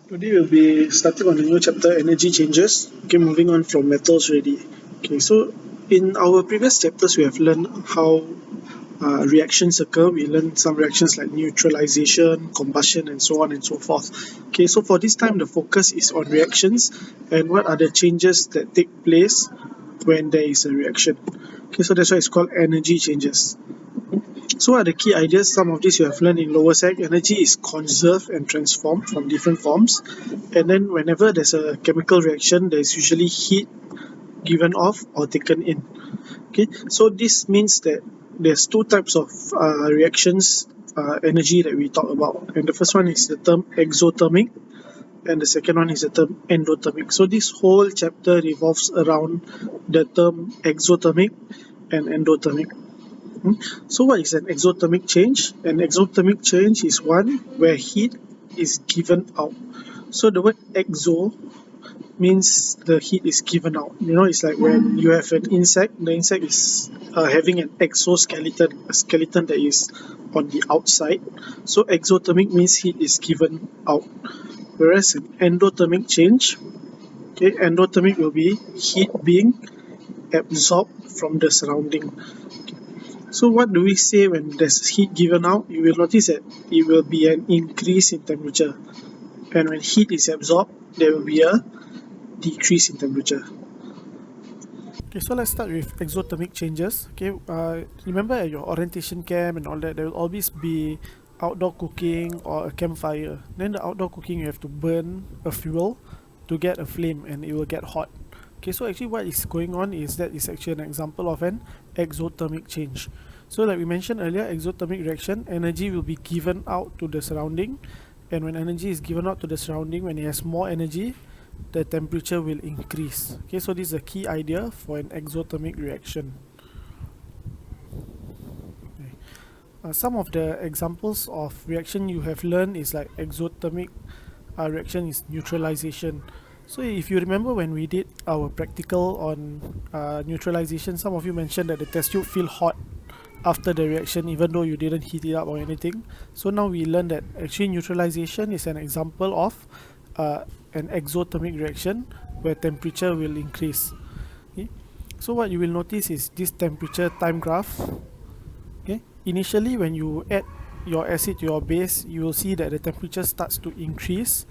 Today we'll be starting on a new chapter, energy changes. Okay, moving on from metals already. Okay, so in our previous chapters, we have learned how reactions occur. We learned some reactions like neutralization, combustion, and so on and so forth. Okay, so for this time, the focus is on reactions and what are the changes that take place when there is a reaction. Okay, so that's why it's called energy changes. So what are the key ideas? Some of these you have learned in lower sec. Energy is conserved and transformed from different forms. And then whenever there's a chemical reaction, there's usually heat given off or taken in. Okay, so this means that there's two types of reactions energy that we talk about. And the first one is the term exothermic, and the second one is the term endothermic. So this whole chapter revolves around the term exothermic and endothermic. So what is an exothermic change? An exothermic change is one where heat is given out. So the word exo means the heat is given out. You know, it's like when you have an insect, the insect is having an exoskeleton, a skeleton that is on the outside. So exothermic means heat is given out. Whereas an endothermic change, okay, endothermic will be heat being absorbed from the surrounding. So what do we say when there's heat given out? You will notice that it will be an increase in temperature. And when heat is absorbed, there will be a decrease in temperature. Okay, so let's start with exothermic changes. Okay, remember at your orientation camp and all that, there will always be outdoor cooking or a campfire. Then the outdoor cooking, you have to burn a fuel to get a flame and it will get hot. Okay, so actually what is going on is that is actually an example of an exothermic change. So like we mentioned earlier, exothermic reaction, energy will be given out to the surrounding, and when energy is given out to the surrounding, when it has more energy, the temperature will increase. Okay, so this is a key idea for an exothermic reaction. Okay. Some of the examples of reaction you have learned is like exothermic reaction is neutralization. So if you remember when we did our practical on neutralization, some of you mentioned that the test tube feel hot after the reaction even though you didn't heat it up or anything. So now we learned that actually neutralization is an example of an exothermic reaction where temperature will increase. Okay? So what you will notice is this temperature time graph. Okay? Initially when you add your acid to your base, you will see that the temperature starts to increase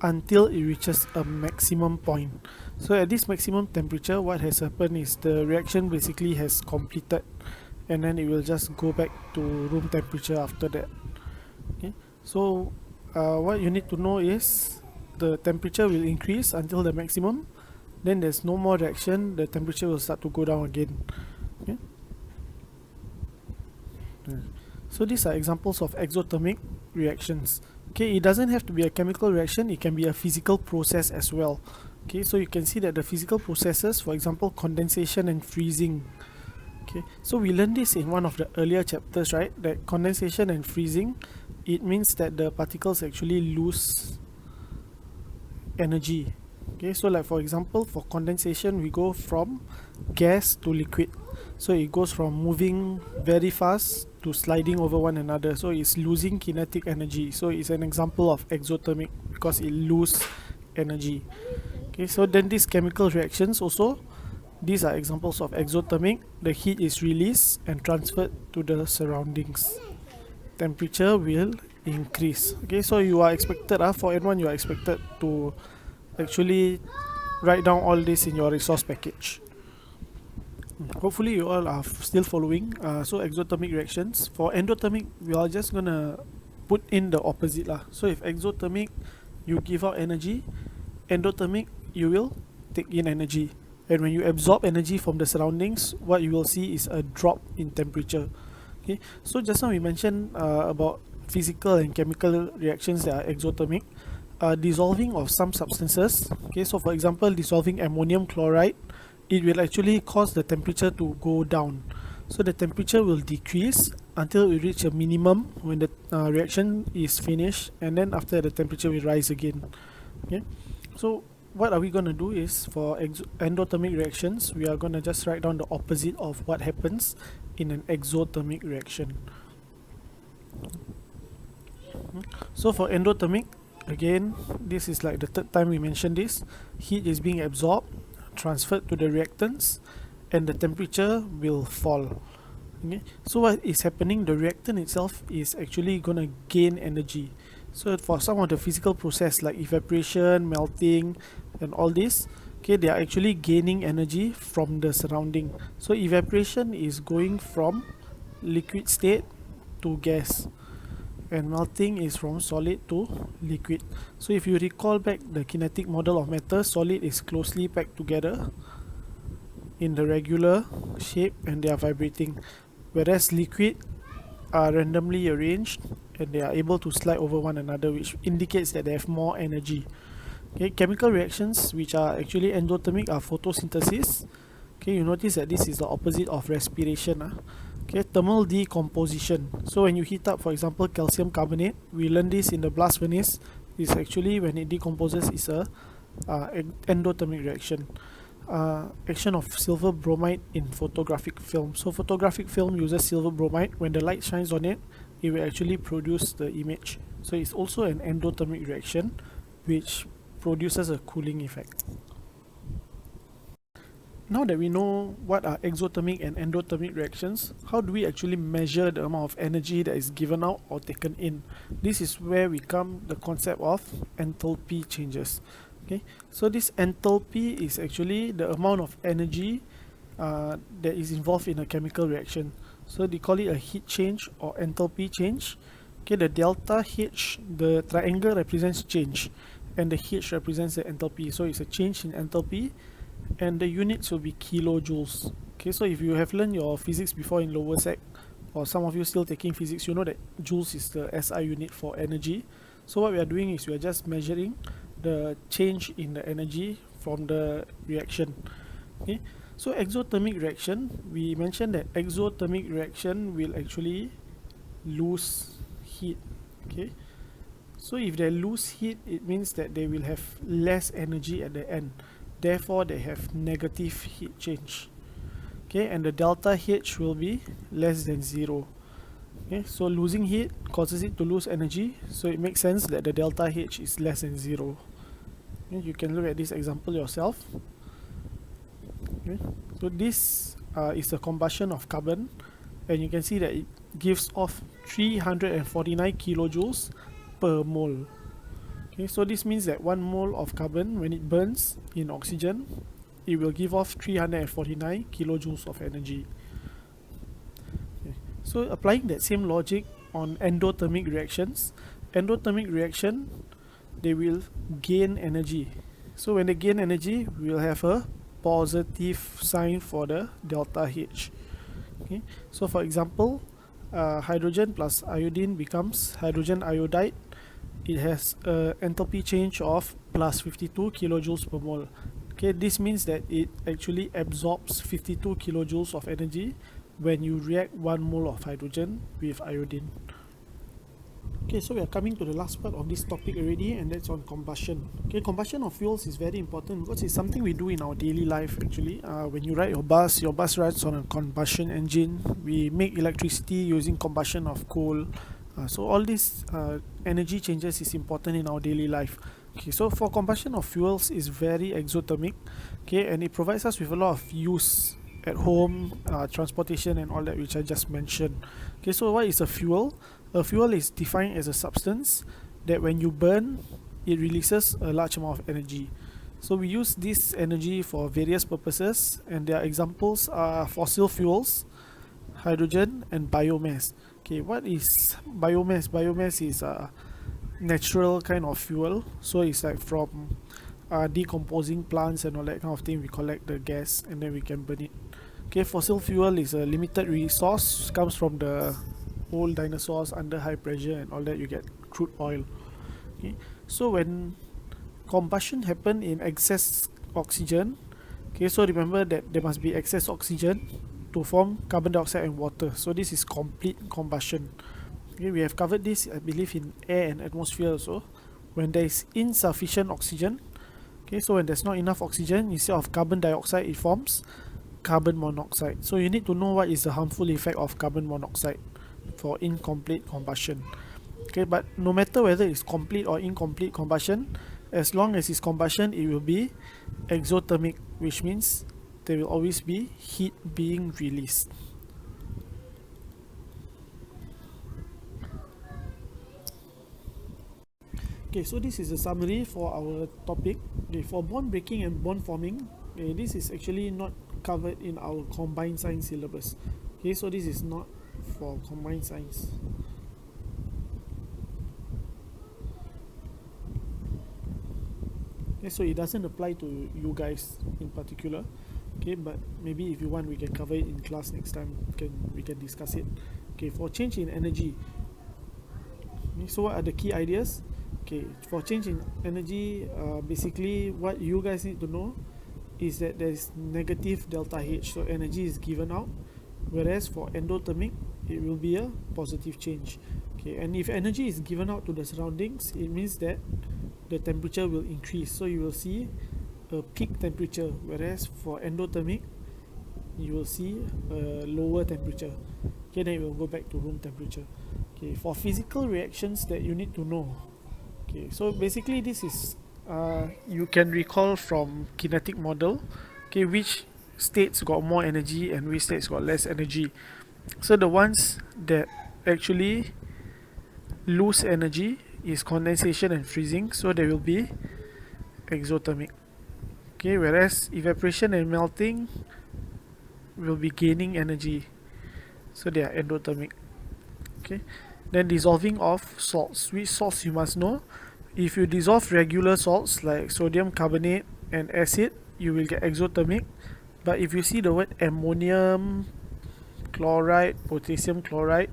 until it reaches a maximum point. So at this maximum temperature, what has happened is the reaction basically has completed, and then it will just go back to room temperature after that. Okay, so what you need to know is the temperature will increase until the maximum, then there's no more reaction, the temperature will start to go down again. Okay? So these are examples of exothermic reactions. Okay, it doesn't have to be a chemical reaction, it can be a physical process as well. Okay, so you can see that the physical processes, for example, condensation and freezing. Okay, so we learned this in one of the earlier chapters, right? That condensation and freezing, it means that the particles actually lose energy. Okay, so like for example, for condensation, we go from gas to liquid. So it goes from moving very fast to sliding over one another. So it's losing kinetic energy. So it's an example of exothermic because it loses energy. Okay, so then these chemical reactions also, these are examples of exothermic. The heat is released and transferred to the surroundings. Temperature will increase. Okay, so you are expected, for N1, you are expected to actually write down all this in your resource package. Hopefully you all are still following. So exothermic reactions. For endothermic, we are just gonna put in the opposite lah. So if exothermic, you give out energy, endothermic, you will take in energy. And when you absorb energy from the surroundings, what you will see is a drop in temperature. Okay, so just now we mentioned about physical and chemical reactions that are exothermic. Dissolving of some substances. Okay, so for example, dissolving ammonium chloride, it will actually cause the temperature to go down. So the temperature will decrease until we reach a minimum when the reaction is finished, and then after the temperature will rise again. Okay, so what are we going to do is for endothermic reactions, we are going to just write down the opposite of what happens in an exothermic reaction. So for endothermic, Again, this is like the third time we mentioned this. Heat is being absorbed, transferred to the reactants, and the temperature will fall. Okay, so what is happening, the reactant itself is actually going to gain energy. So for some of the physical process like evaporation, melting, and all this, okay, they are actually gaining energy from the surrounding. So evaporation is going from liquid state to gas, and melting is from solid to liquid. So if you recall back the kinetic model of matter, solid is closely packed together in the regular shape and they are vibrating, whereas liquid are randomly arranged and they are able to slide over one another, which indicates that they have more energy. Okay, chemical reactions which are actually endothermic are photosynthesis. Okay, you notice that this is the opposite of respiration. Okay, thermal decomposition. So when you heat up, for example, calcium carbonate, we learned this in the blast furnace. Is actually when it decomposes is a endothermic reaction. Action of silver bromide in photographic film. So photographic film uses silver bromide. When the light shines on it, it will actually produce the image. So it's also an endothermic reaction, which produces a cooling effect. Now that we know what are exothermic and endothermic reactions, how do we actually measure the amount of energy that is given out or taken in? This is where we come the concept of enthalpy changes. Okay, so this enthalpy is actually the amount of energy that is involved in a chemical reaction. So they call it a heat change or enthalpy change. Okay, the delta H, the triangle represents change, and the H represents the enthalpy. So it's a change in enthalpy, and the units will be kilojoules. Okay, so if you have learned your physics before in lower sec, or some of you still taking physics, you know that joules is the SI unit for energy. So what we are doing is we are just measuring the change in the energy from the reaction. Okay, so exothermic reaction, we mentioned that exothermic reaction will actually lose heat. Okay, so if they lose heat, it means that they will have less energy at the end, therefore they have negative heat change. Okay, and the delta H will be less than 0. Okay, so losing heat causes it to lose energy, so it makes sense that the delta H is less than 0. Okay, you can look at this example yourself. Okay, so this is the combustion of carbon, and you can see that it gives off 349 kilojoules per mole. Okay, so this means that 1 mole of carbon, when it burns in oxygen, it will give off 349 kilojoules of energy. Okay, so applying that same logic on endothermic reactions, endothermic reaction, they will gain energy. So when they gain energy, we will have a positive sign for the delta H. Okay, so for example, hydrogen plus iodine becomes hydrogen iodide. It has a enthalpy change of plus 52 kilojoules per mole. Okay, this means that it actually absorbs 52 kilojoules of energy when you react 1 mole of hydrogen with iodine. Okay, so we are coming to the last part of this topic already, and that's on combustion. Okay, combustion of fuels is very important because it's something we do in our daily life actually. When you ride your bus rides on a combustion engine. We make electricity using combustion of coal. So all these energy changes is important in our daily life. Okay, so for combustion of fuels is very exothermic. Okay, and it provides us with a lot of use at home, transportation and all that which I just mentioned. Okay, so what is a fuel? A fuel is defined as a substance that when you burn, it releases a large amount of energy. So we use this energy for various purposes, and their examples are fossil fuels, hydrogen and biomass. Okay, what is biomass? Biomass is a natural kind of fuel, so it's like from decomposing plants and all that kind of thing. We collect the gas and then we can burn it. Okay, fossil fuel is a limited resource, comes from the old dinosaurs under high pressure and all that. You get crude oil. Okay, so when combustion happen in excess oxygen, okay, so remember that there must be excess oxygen to form carbon dioxide and water. So this is complete combustion. Okay, we have covered this, I believe, in air and atmosphere also. When there is insufficient oxygen, okay, so when there's not enough oxygen, instead of carbon dioxide, it forms carbon monoxide. So you need to know what is the harmful effect of carbon monoxide for incomplete combustion. Okay, but no matter whether it's complete or incomplete combustion, as long as it's combustion, it will be exothermic, which means there will always be heat being released. Okay, so this is a summary for our topic. Okay, for bond breaking and bond forming, okay, this is actually not covered in our combined science syllabus. Okay, so this is not for combined science. Okay, so it doesn't apply to you guys in particular. Okay, but maybe if you want, we can cover it in class next time. We can discuss it. Okay, for change in energy. Okay, so what are the key ideas? Okay, for change in energy, basically what you guys need to know is that there is negative delta H, so energy is given out, whereas for endothermic it will be a positive change. Okay, and if energy is given out to the surroundings, it means that the temperature will increase, so you will see a peak temperature, whereas for endothermic you will see a lower temperature. Okay, then it will go back to room temperature. Okay, for physical reactions that you need to know. Okay, so basically this is you can recall from kinetic model, okay, which states got more energy and which states got less energy. So the ones that actually lose energy is condensation and freezing, so they will be exothermic. Okay, whereas evaporation and melting will be gaining energy, so they are endothermic. Okay, then dissolving of salts. Which salts you must know? If you dissolve regular salts like sodium carbonate and acid, you will get exothermic. But if you see the word ammonium chloride, potassium chloride,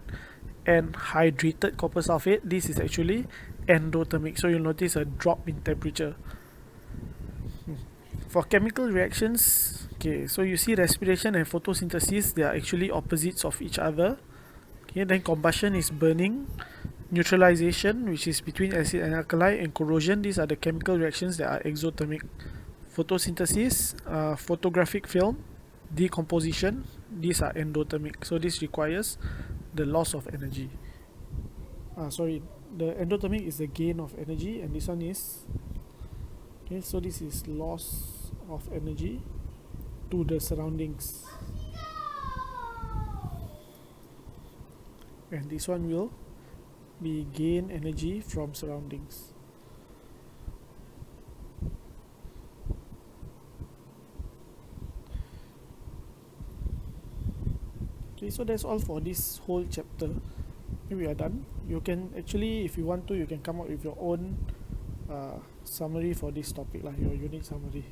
and hydrated copper sulfate, this is actually endothermic. So you'll notice a drop in temperature. For chemical reactions, okay, so you see respiration and photosynthesis, they are actually opposites of each other. Okay, then combustion is burning, neutralization, which is between acid and alkali, and corrosion, these are the chemical reactions that are exothermic. Photosynthesis, photographic film, decomposition, these are endothermic. So this requires the loss of energy. Sorry, the endothermic is the gain of energy, and this one is, okay, so this is loss of energy to the surroundings, and this one will be gain energy from surroundings. Okay, so that's all for this whole chapter. Okay, we are done. You can actually, if you want to, you can come up with your own summary for this topic, like your unit summary.